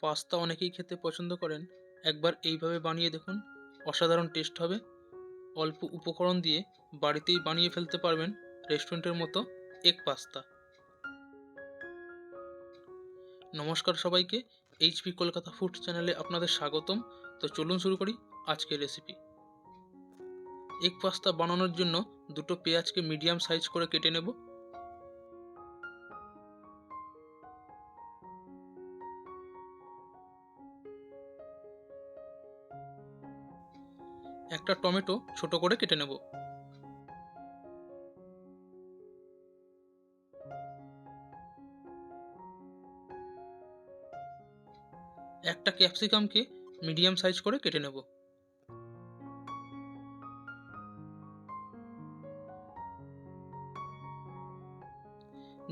Pasta অনেকেই খেতে পছন্দ করেন। একবার এইভাবে বানিয়ে দেখুন, অসাধারণ টেস্ট হবে। অল্প উপকরণ দিয়ে বাড়িতেই বানিয়ে ফেলতে পারবেন রেস্টুরেন্টের মতো এগ পাস্তা। নমস্কার সবাইকে, এইচপি কলকাতা ফুড চ্যানেলে আপনাদের স্বাগতম। তো চলুন শুরু করি আজকের রেসিপি। এগ পাস্তা বানানোর জন্য দুটো পেঁয়াজকে মিডিয়াম সাইজ করে কেটে নেব। একটা টমেটো ছোট করে কেটে নেব। একটা ক্যাপসিকামকে মিডিয়াম সাইজ করে কেটে নেব।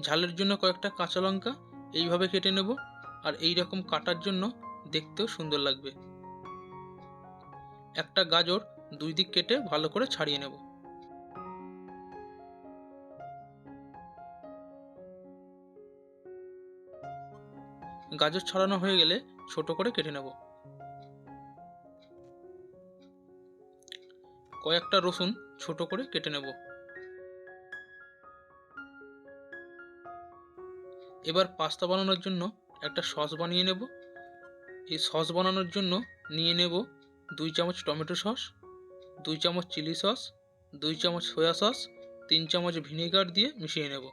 ঝালের জন্য কয়েকটা কাঁচা লঙ্কা এইভাবে কেটে নেব, আর এই রকম কাটার জন্য দেখতেও সুন্দর লাগবে। একটা গাজর দুই দিক কেটে ভালো করে ছাড়িয়ে নেব। গাজর ছাড়ানো হয়ে গেলে ছোট করে কেটে নেব। কয়েকটা রসুন ছোট করে কেটে নেব। এবার পাস্তা বানানোর জন্য একটা সস বানিয়ে নেব। এই সস বানানোর জন্য নিয়ে নেব 2 চামচ টমেটো সস, 2 চামচ চিলি সস, 2 চামচ সয়া সস, 3 চামচ ভিনেগার দিয়ে মিশিয়ে নেব।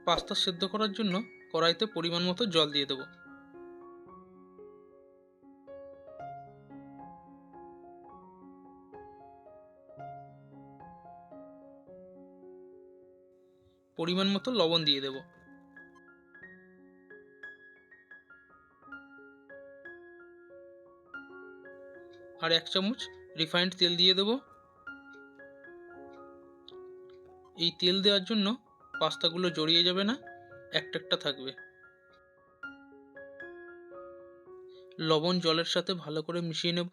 পাস্তা সেদ্ধ করার জন্য কড়াইতে পরিমাণ মতো জল দিয়ে দেব। পরিমাণ মতো লবণ দিয়ে দেব। আর 1 চামচ রিফাইন্ড তেল দিয়ে দেব। এই তেল দেওয়ার জন্য পাস্তাগুলো জড়িয়ে যাবে না, একটা একটা থাকবে। লবণ জলের সাথে ভালো করে মিশিয়ে নেব,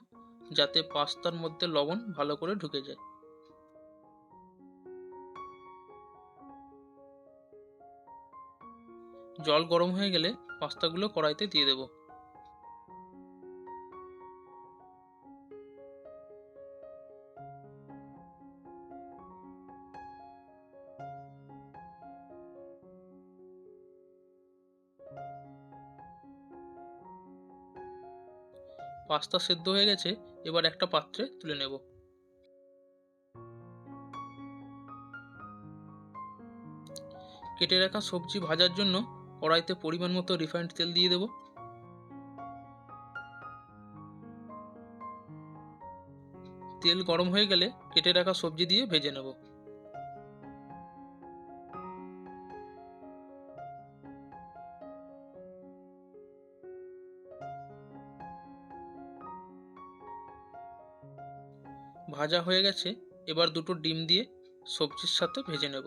যাতে পাস্তার মধ্যে লবণ ভালো করে ঢুকে যায়। জল গরম হয়ে গেলে পাস্তাগুলো কড়াইতে দিয়ে দেব। পাস্তা সেদ্ধ হয়ে গেছে, এবার একটা পাত্রে তুলে নেব। কেটে রাখা সবজি ভাজার জন্য কড়াইতে পরিমাণ মতো রিফাইন্ড তেল দিয়ে দেব। তেল গরম হয়ে গেলে কেটে রাখা সবজি দিয়ে ভেজে নেব। ভাজা হয়ে গেছে, এবার দুটো ডিম দিয়ে সবজির সাথে ভেজে নেব।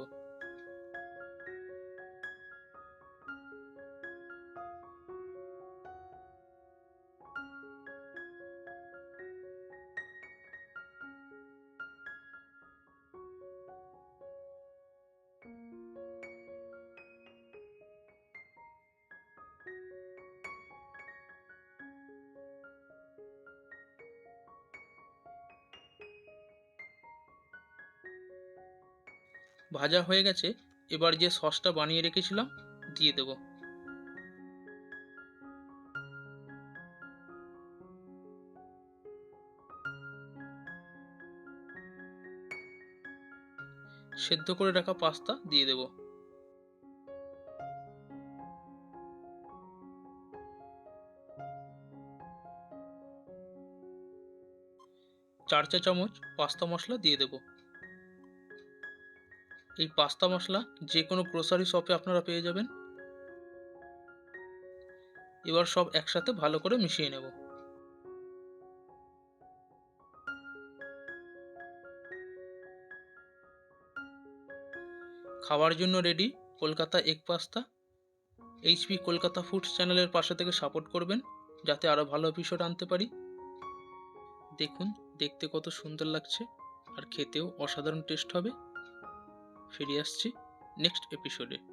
ভাজা হয়ে গেছে, এবার যে সসটা বানিয়ে রেখেছিলাম দিয়ে দেব। সেদ্ধ করে রাখা পাস্তা দিয়ে দেব। 4 চা চামচ পাস্তা মশলা দিয়ে দেব। এই পাস্তা মশলা যে কোনো গ্রোসারি শপে আপনারা পেয়ে যাবেন। এবার সব একসাথে ভালো করে মিশিয়ে নেব। খাওয়ার জন্য ready Kolkata egg pasta. HP Kolkata foods চ্যানেলের পাশে থেকে সাপোর্ট করবেন, যাতে আরও ভালো এপিসোড আনতে পারি। দেখুন দেখতে কত সুন্দর লাগছে, আর খেতেও অসাধারণ টেস্ট হবে। ফিরে আসছি নেক্সট এপিসোডে।